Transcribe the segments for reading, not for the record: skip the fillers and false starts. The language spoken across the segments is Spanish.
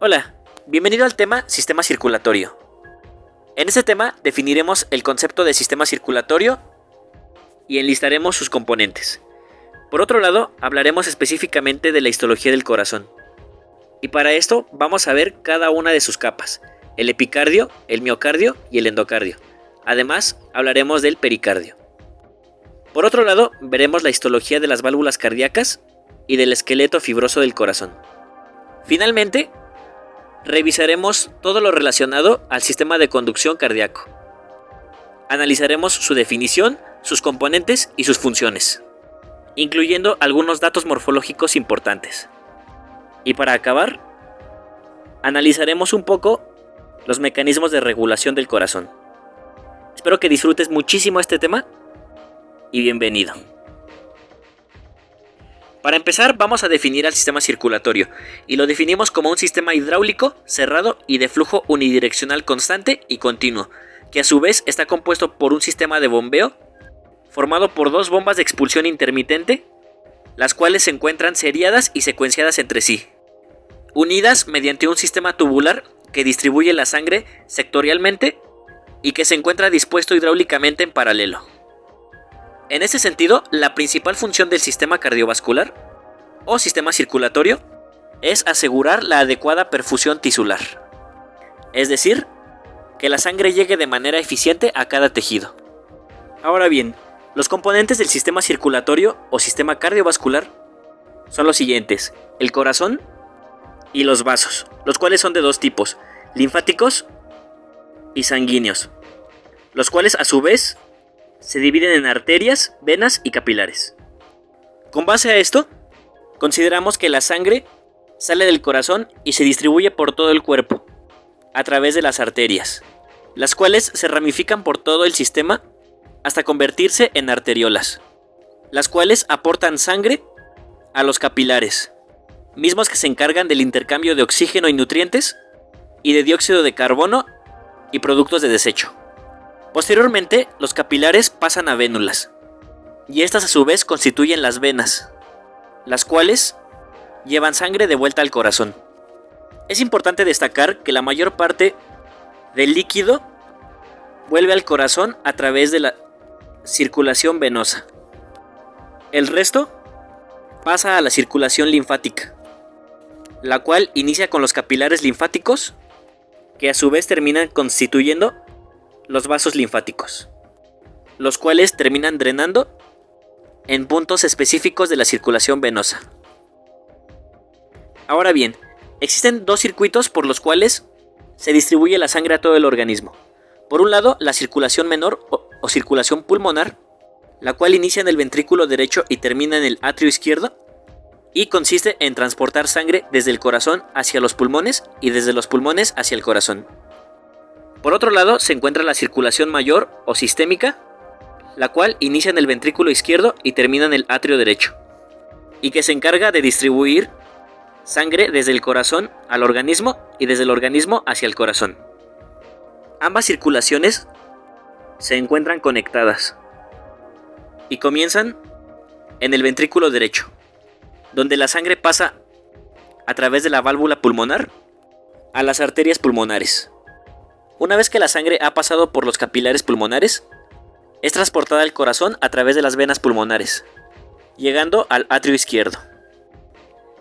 Hola, bienvenido al tema Sistema Circulatorio. En este tema definiremos el concepto de sistema circulatorio y enlistaremos sus componentes. Por otro lado, hablaremos específicamente de la histología del corazón. Y para esto vamos a ver cada una de sus capas, el epicardio, el miocardio y el endocardio. Además, hablaremos del pericardio. Por otro lado, veremos la histología de las válvulas cardíacas y del esqueleto fibroso del corazón. Finalmente, revisaremos todo lo relacionado al sistema de conducción cardíaco. Analizaremos su definición, sus componentes y sus funciones, incluyendo algunos datos morfológicos importantes. Y para acabar, analizaremos un poco los mecanismos de regulación del corazón. Espero que disfrutes muchísimo este tema y bienvenido. Para empezar, vamos a definir al sistema circulatorio, y lo definimos como un sistema hidráulico, cerrado y de flujo unidireccional constante y continuo, que a su vez está compuesto por un sistema de bombeo, formado por dos bombas de expulsión intermitente, las cuales se encuentran seriadas y secuenciadas entre sí, unidas mediante un sistema tubular que distribuye la sangre sectorialmente y que se encuentra dispuesto hidráulicamente en paralelo. En ese sentido, la principal función del sistema cardiovascular o sistema circulatorio es asegurar la adecuada perfusión tisular, es decir, que la sangre llegue de manera eficiente a cada tejido. Ahora bien, los componentes del sistema circulatorio o sistema cardiovascular son los siguientes: el corazón y los vasos, los cuales son de dos tipos, linfáticos y sanguíneos, los cuales a su vez se dividen en arterias, venas y capilares. Con base a esto, consideramos que la sangre sale del corazón y se distribuye por todo el cuerpo, a través de las arterias, las cuales se ramifican por todo el sistema hasta convertirse en arteriolas, las cuales aportan sangre a los capilares, mismos que se encargan del intercambio de oxígeno y nutrientes, y de dióxido de carbono y productos de desecho. Posteriormente, los capilares pasan a vénulas, y estas a su vez constituyen las venas, las cuales llevan sangre de vuelta al corazón. Es importante destacar que la mayor parte del líquido vuelve al corazón a través de la circulación venosa. El resto pasa a la circulación linfática, la cual inicia con los capilares linfáticos, que a su vez terminan constituyendo los vasos linfáticos, los cuales terminan drenando en puntos específicos de la circulación venosa. Ahora bien, existen dos circuitos por los cuales se distribuye la sangre a todo el organismo. Por un lado, la circulación menor o circulación pulmonar, la cual inicia en el ventrículo derecho y termina en el atrio izquierdo, y consiste en transportar sangre desde el corazón hacia los pulmones y desde los pulmones hacia el corazón. Por otro lado, se encuentra la circulación mayor o sistémica, la cual inicia en el ventrículo izquierdo y termina en el atrio derecho, y que se encarga de distribuir sangre desde el corazón al organismo y desde el organismo hacia el corazón. Ambas circulaciones se encuentran conectadas y comienzan en el ventrículo derecho, donde la sangre pasa a través de la válvula pulmonar a las arterias pulmonares. Una vez que la sangre ha pasado por los capilares pulmonares, es transportada al corazón a través de las venas pulmonares, llegando al atrio izquierdo.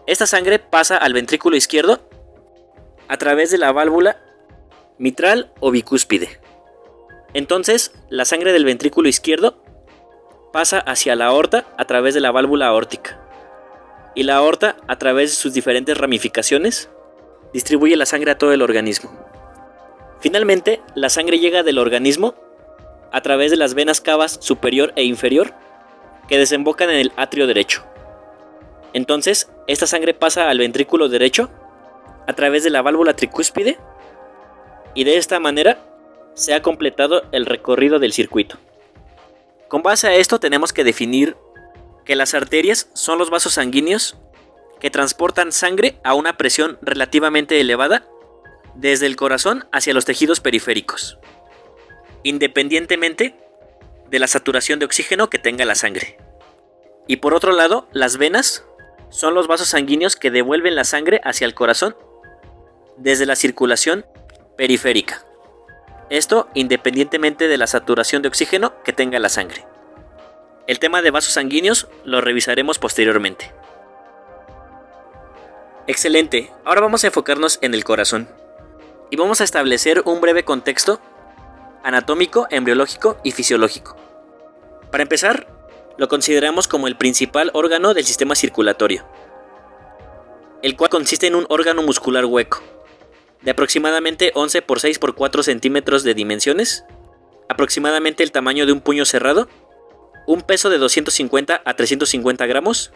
Esta sangre pasa al ventrículo izquierdo a través de la válvula mitral o bicúspide. Entonces, la sangre del ventrículo izquierdo pasa hacia la aorta a través de la válvula aórtica, y la aorta, a través de sus diferentes ramificaciones, distribuye la sangre a todo el organismo. Finalmente, la sangre llega del organismo a través de las venas cavas superior e inferior, que desembocan en el atrio derecho. Entonces, esta sangre pasa al ventrículo derecho a través de la válvula tricúspide, y de esta manera se ha completado el recorrido del circuito. Con base a esto tenemos que definir que las arterias son los vasos sanguíneos que transportan sangre a una presión relativamente elevada desde el corazón hacia los tejidos periféricos, independientemente de la saturación de oxígeno que tenga la sangre. Y por otro lado, las venas son los vasos sanguíneos que devuelven la sangre hacia el corazón desde la circulación periférica. Esto independientemente de la saturación de oxígeno que tenga la sangre. El tema de vasos sanguíneos lo revisaremos posteriormente. Excelente, ahora vamos a enfocarnos en el corazón. Y vamos a establecer un breve contexto anatómico, embriológico y fisiológico. Para empezar, lo consideramos como el principal órgano del sistema circulatorio, el cual consiste en un órgano muscular hueco, de aproximadamente 11 por 6 por 4 centímetros de dimensiones, aproximadamente el tamaño de un puño cerrado, un peso de 250 a 350 gramos,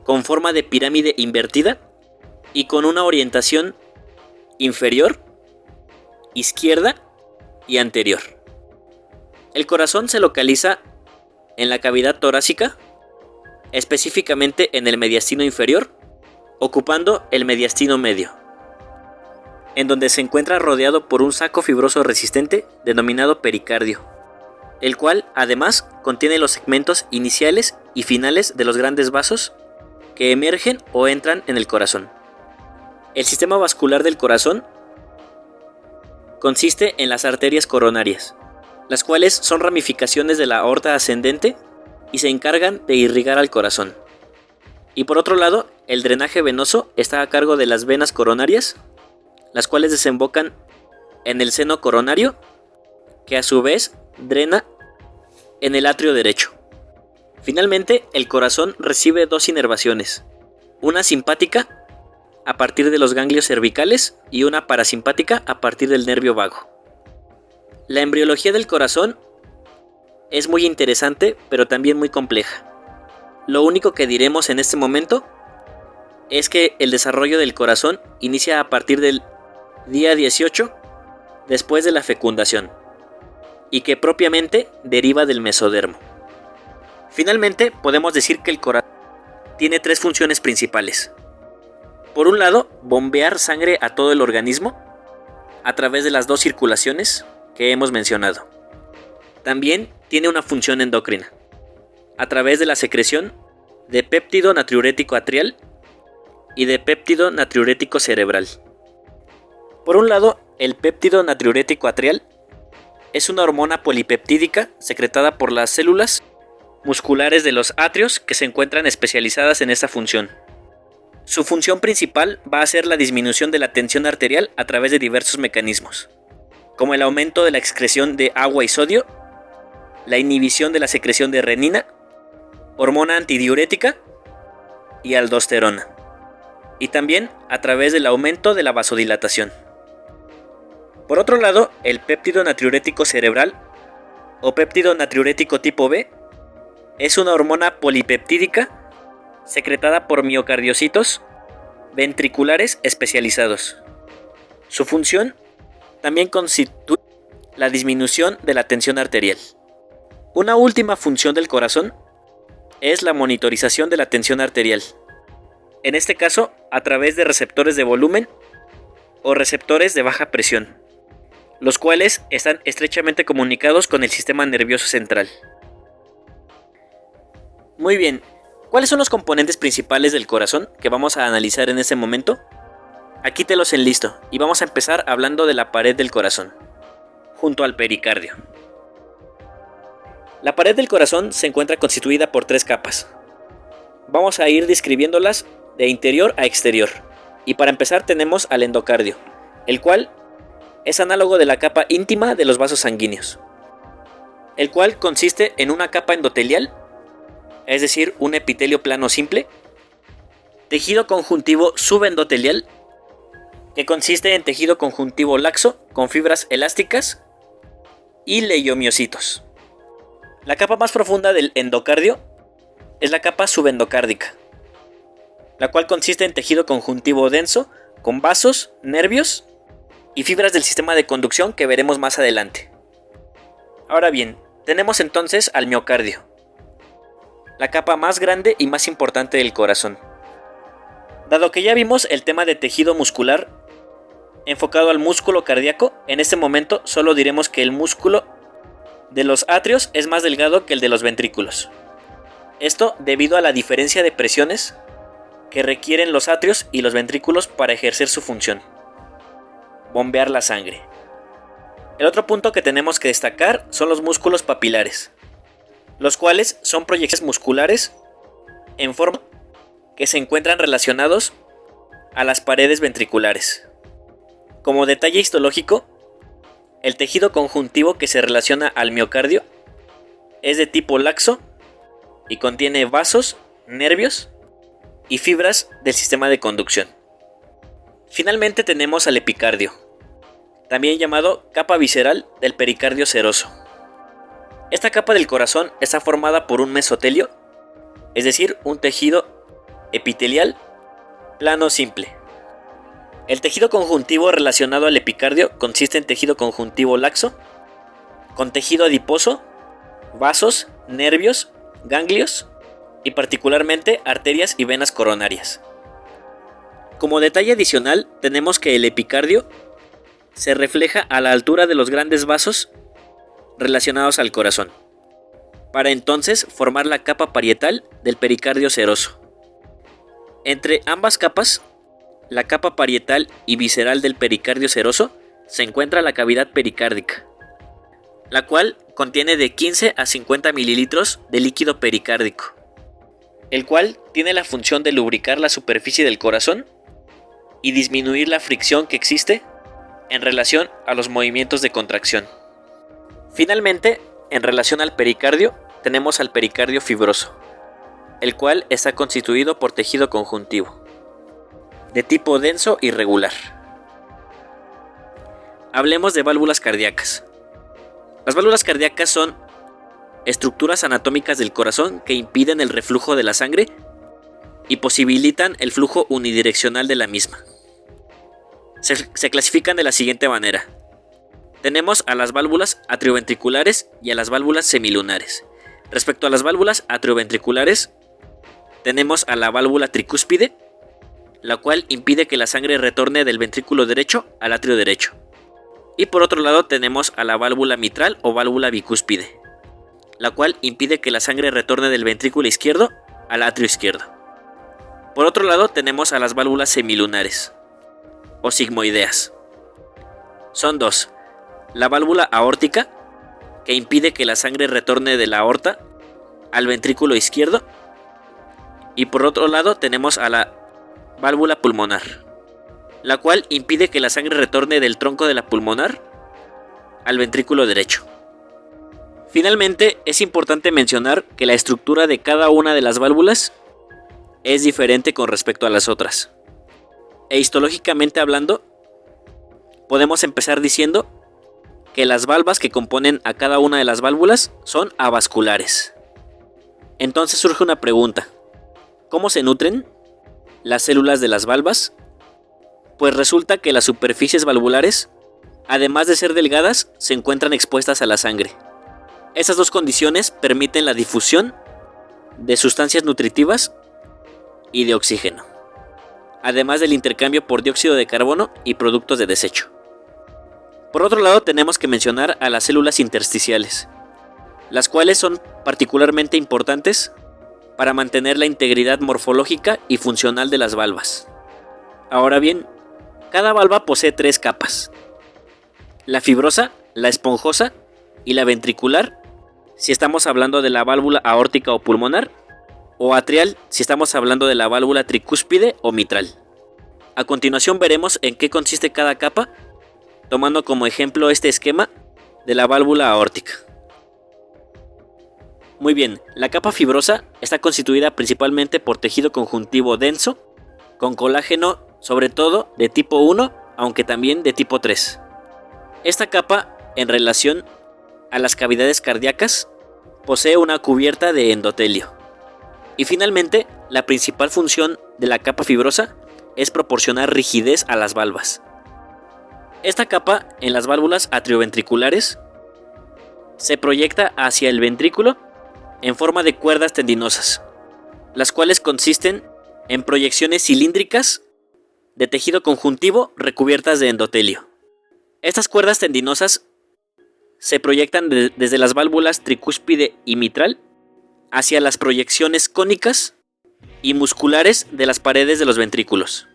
con forma de pirámide invertida y con una orientación inferior, izquierda y anterior. El corazón se localiza en la cavidad torácica, específicamente en el mediastino inferior, ocupando el mediastino medio, en donde se encuentra rodeado por un saco fibroso resistente denominado pericardio, el cual además contiene los segmentos iniciales y finales de los grandes vasos que emergen o entran en el corazón. El sistema vascular del corazón consiste en las arterias coronarias, las cuales son ramificaciones de la aorta ascendente y se encargan de irrigar al corazón. Y por otro lado, el drenaje venoso está a cargo de las venas coronarias, las cuales desembocan en el seno coronario, que a su vez drena en el atrio derecho. Finalmente, el corazón recibe dos inervaciones, una simpática a partir de los ganglios cervicales y una parasimpática a partir del nervio vago. La embriología del corazón es muy interesante, pero también muy compleja. Lo único que diremos en este momento es que el desarrollo del corazón inicia a partir del día 18 después de la fecundación y que propiamente deriva del mesodermo. Finalmente, podemos decir que el corazón tiene tres funciones principales. Por un lado, bombear sangre a todo el organismo a través de las dos circulaciones que hemos mencionado. También tiene una función endocrina, a través de la secreción de péptido natriurético atrial y de péptido natriurético cerebral. Por un lado, el péptido natriurético atrial es una hormona polipeptídica secretada por las células musculares de los atrios que se encuentran especializadas en esta función. Su función principal va a ser la disminución de la tensión arterial a través de diversos mecanismos, como el aumento de la excreción de agua y sodio, la inhibición de la secreción de renina, hormona antidiurética y aldosterona, y también a través del aumento de la vasodilatación. Por otro lado, el péptido natriurético cerebral o péptido natriurético tipo B es una hormona polipeptídica secretada por miocardiocitos ventriculares especializados. Su función también constituye la disminución de la tensión arterial. Una última función del corazón es la monitorización de la tensión arterial, en este caso a través de receptores de volumen o receptores de baja presión, los cuales están estrechamente comunicados con el sistema nervioso central. Muy bien, ¿cuáles son los componentes principales del corazón que vamos a analizar en este momento? Aquí te los enlisto y vamos a empezar hablando de la pared del corazón, junto al pericardio. La pared del corazón se encuentra constituida por tres capas. Vamos a ir describiéndolas de interior a exterior. Y para empezar tenemos al endocardio, el cual es análogo de la capa íntima de los vasos sanguíneos, el cual consiste en una capa endotelial, es decir, un epitelio plano simple, tejido conjuntivo subendotelial, que consiste en tejido conjuntivo laxo con fibras elásticas, y leiomiocitos. La capa más profunda del endocardio es la capa subendocárdica, la cual consiste en tejido conjuntivo denso con vasos, nervios y fibras del sistema de conducción que veremos más adelante. Ahora bien, tenemos entonces al miocardio, la capa más grande y más importante del corazón. Dado que ya vimos el tema de tejido muscular enfocado al músculo cardíaco, en este momento solo diremos que el músculo de los atrios es más delgado que el de los ventrículos. Esto debido a la diferencia de presiones que requieren los atrios y los ventrículos para ejercer su función. bombear la sangre. El otro punto que tenemos que destacar son los músculos papilares, los cuales son proyecciones musculares en forma que se encuentran relacionados a las paredes ventriculares. Como detalle histológico, el tejido conjuntivo que se relaciona al miocardio es de tipo laxo y contiene vasos, nervios y fibras del sistema de conducción. Finalmente tenemos al epicardio, también llamado capa visceral del pericardio seroso. Esta capa del corazón está formada por un mesotelio, es decir, un tejido epitelial plano simple. El tejido conjuntivo relacionado al epicardio consiste en tejido conjuntivo laxo, con tejido adiposo, vasos, nervios, ganglios y particularmente arterias y venas coronarias. Como detalle adicional, tenemos que el epicardio se refleja a la altura de los grandes vasos relacionados al corazón, para entonces formar la capa parietal del pericardio seroso. Entre ambas capas, la capa parietal y visceral del pericardio seroso, se encuentra la cavidad pericárdica, la cual contiene de 15 a 50 mililitros de líquido pericárdico, el cual tiene la función de lubricar la superficie del corazón y disminuir la fricción que existe en relación a los movimientos de contracción. Finalmente, en relación al pericardio, tenemos al pericardio fibroso, el cual está constituido por tejido conjuntivo, de tipo denso y regular. Hablemos de válvulas cardíacas. Las válvulas cardíacas son estructuras anatómicas del corazón que impiden el reflujo de la sangre y posibilitan el flujo unidireccional de la misma. Se clasifican de la siguiente manera. Tenemos a las válvulas atrioventriculares y a las válvulas semilunares. Respecto a las válvulas atrioventriculares, tenemos a la válvula tricúspide, la cual impide que la sangre retorne del ventrículo derecho al atrio derecho. Y por otro lado tenemos a la válvula mitral o válvula bicúspide, la cual impide que la sangre retorne del ventrículo izquierdo al atrio izquierdo. Por otro lado tenemos a las válvulas semilunares o sigmoideas. Son dos: la válvula aórtica, que impide que la sangre retorne de la aorta al ventrículo izquierdo, y por otro lado tenemos a la válvula pulmonar, la cual impide que la sangre retorne del tronco de la pulmonar al ventrículo derecho. Finalmente, es importante mencionar que la estructura de cada una de las válvulas es diferente con respecto a las otras. E histológicamente hablando, podemos empezar diciendo que las valvas que componen a cada una de las válvulas son avasculares. Entonces surge una pregunta: ¿cómo se nutren las células de las valvas? Pues resulta que las superficies valvulares, además de ser delgadas, se encuentran expuestas a la sangre. Esas dos condiciones permiten la difusión de sustancias nutritivas y de oxígeno, además del intercambio por dióxido de carbono y productos de desecho. Por otro lado, tenemos que mencionar a las células intersticiales, las cuales son particularmente importantes para mantener la integridad morfológica y funcional de las valvas. Ahora bien, cada valva posee tres capas: la fibrosa, la esponjosa y la ventricular, si estamos hablando de la válvula aórtica o pulmonar, o atrial si estamos hablando de la válvula tricúspide o mitral. A continuación veremos en qué consiste cada capa, tomando como ejemplo este esquema de la válvula aórtica. Muy bien, la capa fibrosa está constituida principalmente por tejido conjuntivo denso, con colágeno sobre todo de tipo 1, aunque también de tipo 3. Esta capa, en relación a las cavidades cardíacas, posee una cubierta de endotelio. Y finalmente, la principal función de la capa fibrosa es proporcionar rigidez a las valvas. Esta capa, en las válvulas atrioventriculares, se proyecta hacia el ventrículo en forma de cuerdas tendinosas, las cuales consisten en proyecciones cilíndricas de tejido conjuntivo recubiertas de endotelio. Estas cuerdas tendinosas se proyectan desde las válvulas tricúspide y mitral hacia las proyecciones cónicas y musculares de las paredes de los ventrículos,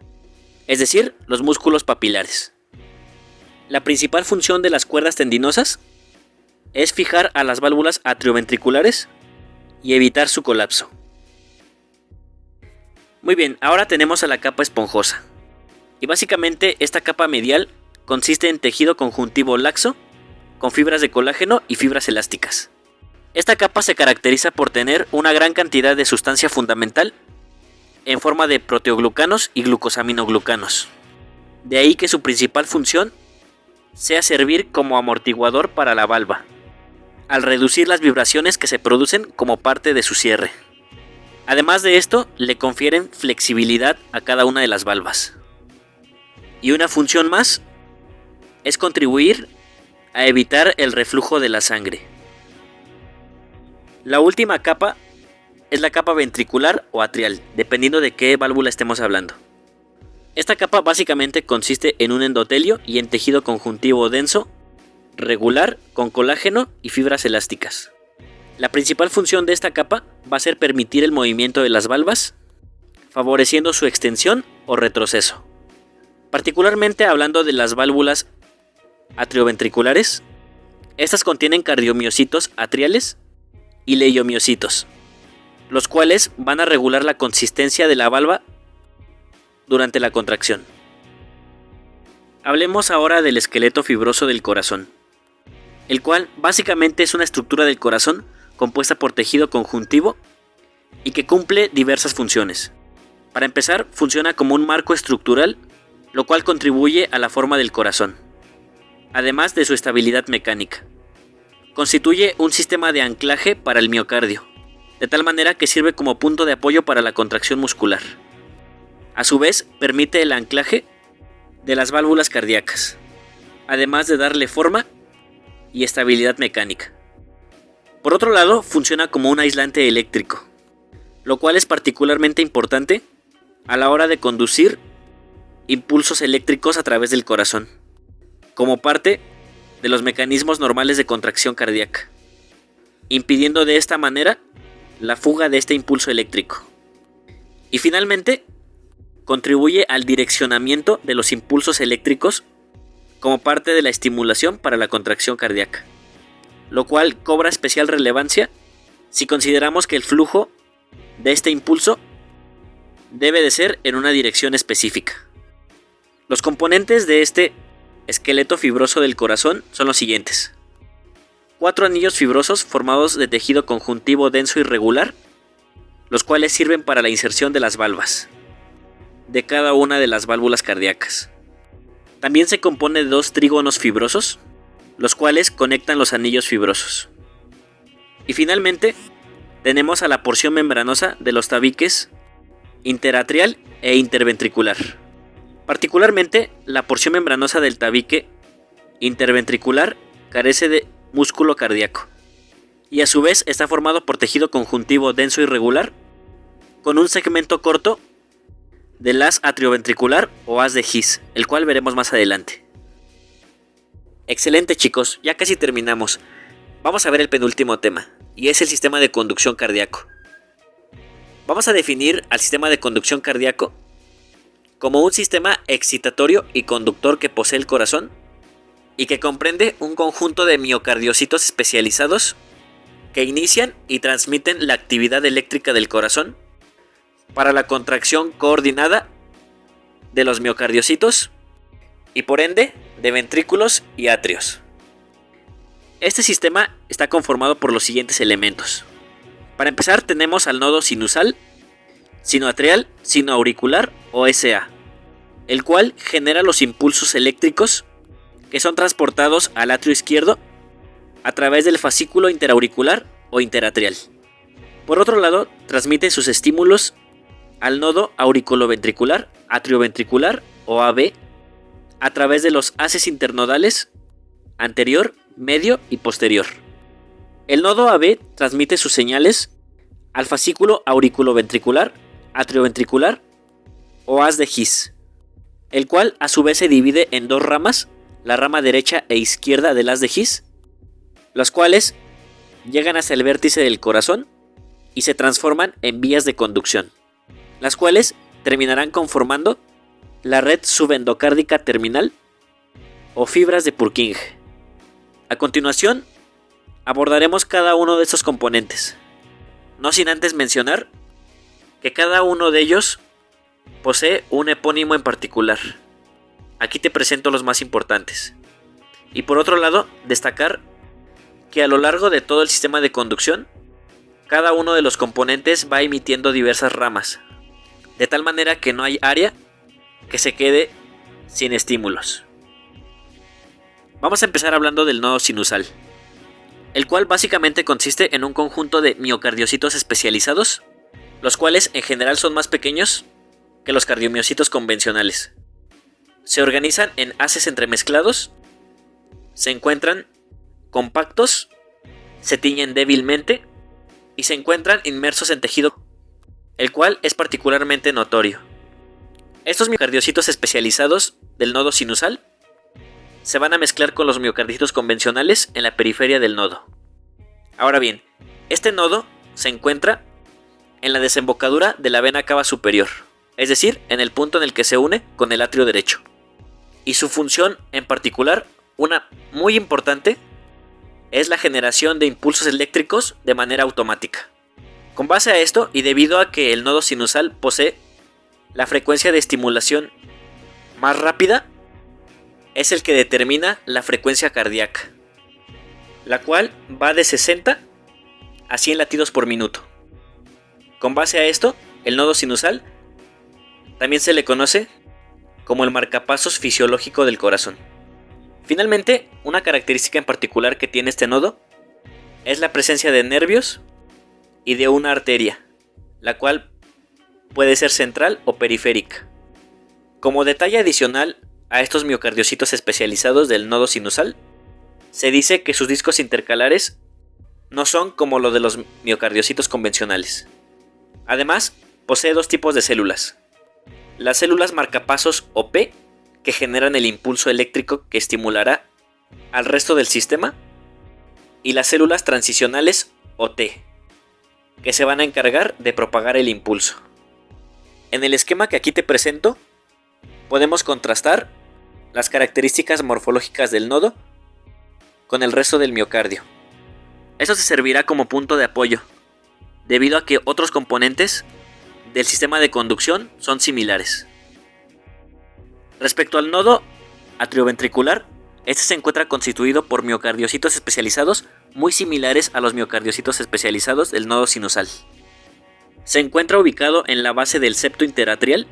es decir, los músculos papilares. La principal función de las cuerdas tendinosas es fijar a las válvulas atrioventriculares y evitar su colapso. Muy bien, ahora tenemos a la capa esponjosa. Y básicamente esta capa medial consiste en tejido conjuntivo laxo con fibras de colágeno y fibras elásticas. Esta capa se caracteriza por tener una gran cantidad de sustancia fundamental en forma de proteoglucanos y glucosaminoglucanos. De ahí que su principal función sea servir como amortiguador para la valva, al reducir las vibraciones que se producen como parte de su cierre. Además de esto, le confieren flexibilidad a cada una de las valvas. Y una función más es contribuir a evitar el reflujo de la sangre. La última capa es la capa ventricular o atrial, dependiendo de qué válvula estemos hablando. Esta capa básicamente consiste en un endotelio y en tejido conjuntivo denso, regular, con colágeno y fibras elásticas. La principal función de esta capa va a ser permitir el movimiento de las valvas, favoreciendo su extensión o retroceso. Particularmente hablando de las válvulas atrioventriculares, estas contienen cardiomiocitos atriales y leiomiocitos, los cuales van a regular la consistencia de la valva durante la contracción. Hablemos ahora del esqueleto fibroso del corazón, el cual básicamente es una estructura del corazón compuesta por tejido conjuntivo y que cumple diversas funciones. Para empezar, funciona como un marco estructural, lo cual contribuye a la forma del corazón, además de su estabilidad mecánica. Constituye un sistema de anclaje para el miocardio, de tal manera que sirve como punto de apoyo para la contracción muscular. A su vez, permite el anclaje de las válvulas cardíacas, además de darle forma y estabilidad mecánica. Por otro lado, funciona como un aislante eléctrico, lo cual es particularmente importante a la hora de conducir impulsos eléctricos a través del corazón, como parte de los mecanismos normales de contracción cardíaca, impidiendo de esta manera la fuga de este impulso eléctrico. Y finalmente, contribuye al direccionamiento de los impulsos eléctricos como parte de la estimulación para la contracción cardíaca, lo cual cobra especial relevancia si consideramos que el flujo de este impulso debe de ser en una dirección específica. Los componentes de este esqueleto fibroso del corazón son los siguientes: 4 anillos fibrosos formados de tejido conjuntivo denso y regular, los cuales sirven para la inserción de las valvas de cada una de las válvulas cardíacas. También se compone de 2 trígonos fibrosos, los cuales conectan los anillos fibrosos. Y finalmente, tenemos a la porción membranosa de los tabiques interatrial e interventricular. Particularmente, la porción membranosa del tabique interventricular carece de músculo cardíaco y a su vez está formado por tejido conjuntivo denso y regular con un segmento corto del haz atrioventricular o haz de His, el cual veremos más adelante. Excelente, chicos, ya casi terminamos. Vamos a ver el penúltimo tema, y es el sistema de conducción cardíaco. Vamos a definir al sistema de conducción cardíaco como un sistema excitatorio y conductor que posee el corazón y que comprende un conjunto de miocardiocitos especializados que inician y transmiten la actividad eléctrica del corazón para la contracción coordinada de los miocardiocitos y por ende de ventrículos y atrios. Este sistema está conformado por los siguientes elementos. Para empezar, tenemos al nodo sinusal, sinoatrial, sinoauricular o SA, el cual genera los impulsos eléctricos que son transportados al atrio izquierdo a través del fascículo interauricular o interatrial. Por otro lado, transmite sus estímulos al nodo auriculoventricular, atrioventricular o AB a través de los haces internodales anterior, medio y posterior. El nodo AB transmite sus señales al fascículo auriculoventricular, atrioventricular o haz de His, el cual a su vez se divide en 2 ramas, la rama derecha e izquierda del haz de His, las cuales llegan hasta el vértice del corazón y se transforman en vías de conducción, las cuales terminarán conformando la red subendocárdica terminal o fibras de Purkinje. A continuación, abordaremos cada uno de estos componentes, no sin antes mencionar que cada uno de ellos posee un epónimo en particular. Aquí te presento los más importantes. Y por otro lado, destacar que a lo largo de todo el sistema de conducción, cada uno de los componentes va emitiendo diversas ramas, de tal manera que no hay área que se quede sin estímulos. Vamos a empezar hablando del nodo sinusal, el cual básicamente consiste en un conjunto de miocardiocitos especializados, los cuales en general son más pequeños que los cardiomiocitos convencionales. Se organizan en haces entremezclados, se encuentran compactos, se tiñen débilmente y se encuentran inmersos en tejido, el cual es particularmente notorio. Estos miocardiocitos especializados del nodo sinusal se van a mezclar con los miocardiocitos convencionales en la periferia del nodo. Ahora bien, este nodo se encuentra en la desembocadura de la vena cava superior, es decir, en el punto en el que se une con el atrio derecho. Y su función en particular, una muy importante, es la generación de impulsos eléctricos de manera automática. Con base a esto, y debido a que el nodo sinusal posee la frecuencia de estimulación más rápida, es el que determina la frecuencia cardíaca, la cual va de 60 a 100 latidos por minuto. Con base a esto, el nodo sinusal también se le conoce como el marcapasos fisiológico del corazón. Finalmente, una característica en particular que tiene este nodo es la presencia de nervios y de una arteria, la cual puede ser central o periférica. Como detalle adicional a estos miocardiocitos especializados del nodo sinusal, se dice que sus discos intercalares no son como los de los miocardiocitos convencionales. Además, posee dos tipos de células: las células marcapasos o P, que generan el impulso eléctrico que estimulará al resto del sistema, y las células transicionales o T, que se van a encargar de propagar el impulso. En el esquema que aquí te presento, podemos contrastar las características morfológicas del nodo con el resto del miocardio. Esto te servirá como punto de apoyo, debido a que otros componentes del sistema de conducción son similares. Respecto al nodo atrioventricular, este se encuentra constituido por miocardiocitos especializados muy similares a los miocardiocitos especializados del nodo sinusal. Se encuentra ubicado en la base del septo interatrial,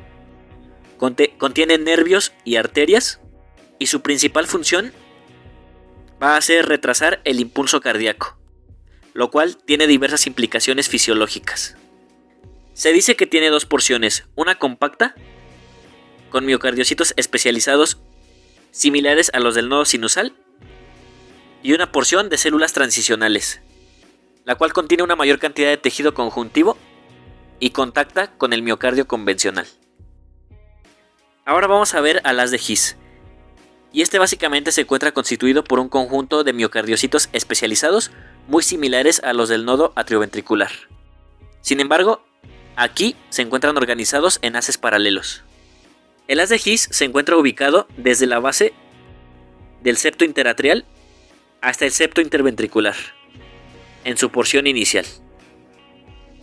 contiene nervios y arterias, y su principal función va a ser retrasar el impulso cardíaco, lo cual tiene diversas implicaciones fisiológicas. Se dice que tiene dos porciones, una compacta, con miocardiocitos especializados similares a los del nodo sinusal, y una porción de células transicionales, la cual contiene una mayor cantidad de tejido conjuntivo y contacta con el miocardio convencional. Ahora vamos a ver al haz de His, y este básicamente se encuentra constituido por un conjunto de miocardiocitos especializados muy similares a los del nodo atrioventricular. Sin embargo, aquí se encuentran organizados en haces paralelos. El haz de His se encuentra ubicado desde la base del septo interatrial hasta el septo interventricular, en su porción inicial.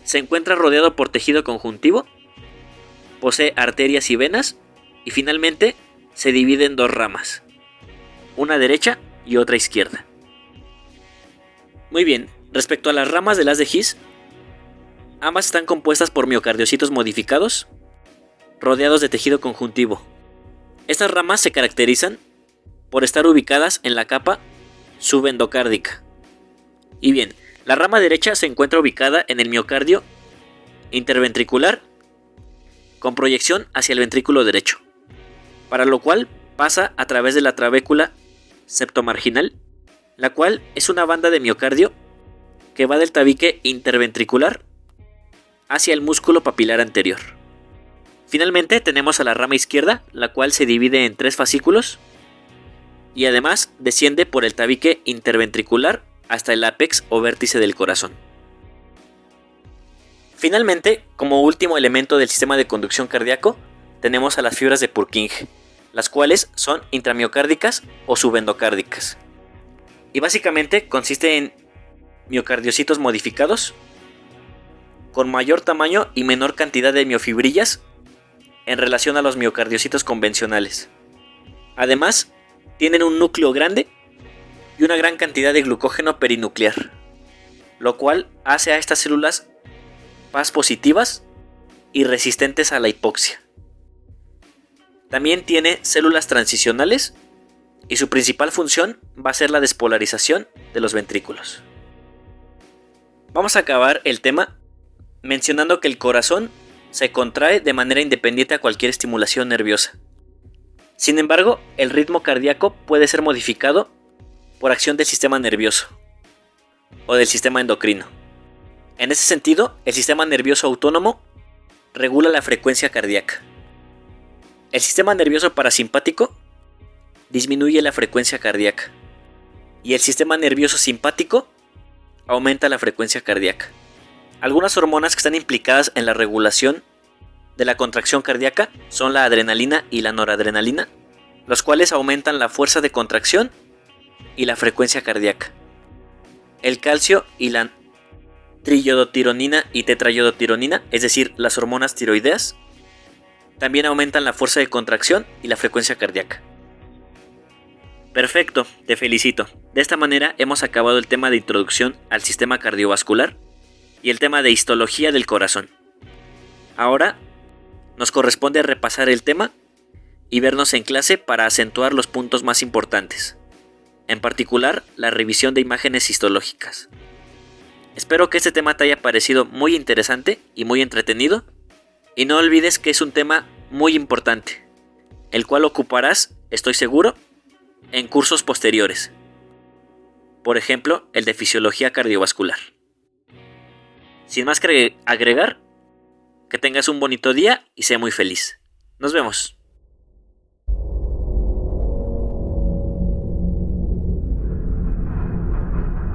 Se encuentra rodeado por tejido conjuntivo, posee arterias y venas, y finalmente se divide en dos ramas, una derecha y otra izquierda. Muy bien, respecto a las ramas del haz de His, ambas están compuestas por miocardiocitos modificados, rodeados de tejido conjuntivo. Estas ramas se caracterizan por estar ubicadas en la capa subendocárdica. Y bien, la rama derecha se encuentra ubicada en el miocardio interventricular con proyección hacia el ventrículo derecho, para lo cual pasa a través de la trabécula septomarginal, la cual es una banda de miocardio que va del tabique interventricular hacia el músculo papilar anterior. Finalmente tenemos a la rama izquierda, la cual se divide en 3 fascículos y además desciende por el tabique interventricular hasta el ápex o vértice del corazón. Finalmente, como último elemento del sistema de conducción cardíaco, tenemos a las fibras de Purkinje, las cuales son intramiocárdicas o subendocárdicas. Y básicamente consiste en miocardiocitos modificados con mayor tamaño y menor cantidad de miofibrillas en relación a los miocardiocitos convencionales. Además, tienen un núcleo grande y una gran cantidad de glucógeno perinuclear, lo cual hace a estas células Paz positivas y resistentes a la hipoxia. También tiene células transicionales y su principal función va a ser la despolarización de los ventrículos. Vamos a acabar el tema mencionando que el corazón se contrae de manera independiente a cualquier estimulación nerviosa. Sin embargo, el ritmo cardíaco puede ser modificado por acción del sistema nervioso o del sistema endocrino. En ese sentido, el sistema nervioso autónomo regula la frecuencia cardíaca. El sistema nervioso parasimpático disminuye la frecuencia cardíaca y el sistema nervioso simpático aumenta la frecuencia cardíaca. Algunas hormonas que están implicadas en la regulación de la contracción cardíaca son la adrenalina y la noradrenalina, los cuales aumentan la fuerza de contracción y la frecuencia cardíaca. El calcio y la triiodotironina y tetraiodotironina, es decir, las hormonas tiroideas, también aumentan la fuerza de contracción y la frecuencia cardíaca. Perfecto, te felicito. De esta manera hemos acabado el tema de introducción al sistema cardiovascular y el tema de histología del corazón. Ahora nos corresponde repasar el tema y vernos en clase para acentuar los puntos más importantes, en particular la revisión de imágenes histológicas. Espero que este tema te haya parecido muy interesante y muy entretenido, y no olvides que es un tema muy importante, el cual ocuparás, estoy seguro, en cursos posteriores. Por ejemplo, el de fisiología cardiovascular. Sin más que agregar, que tengas un bonito día y sé muy feliz. Nos vemos.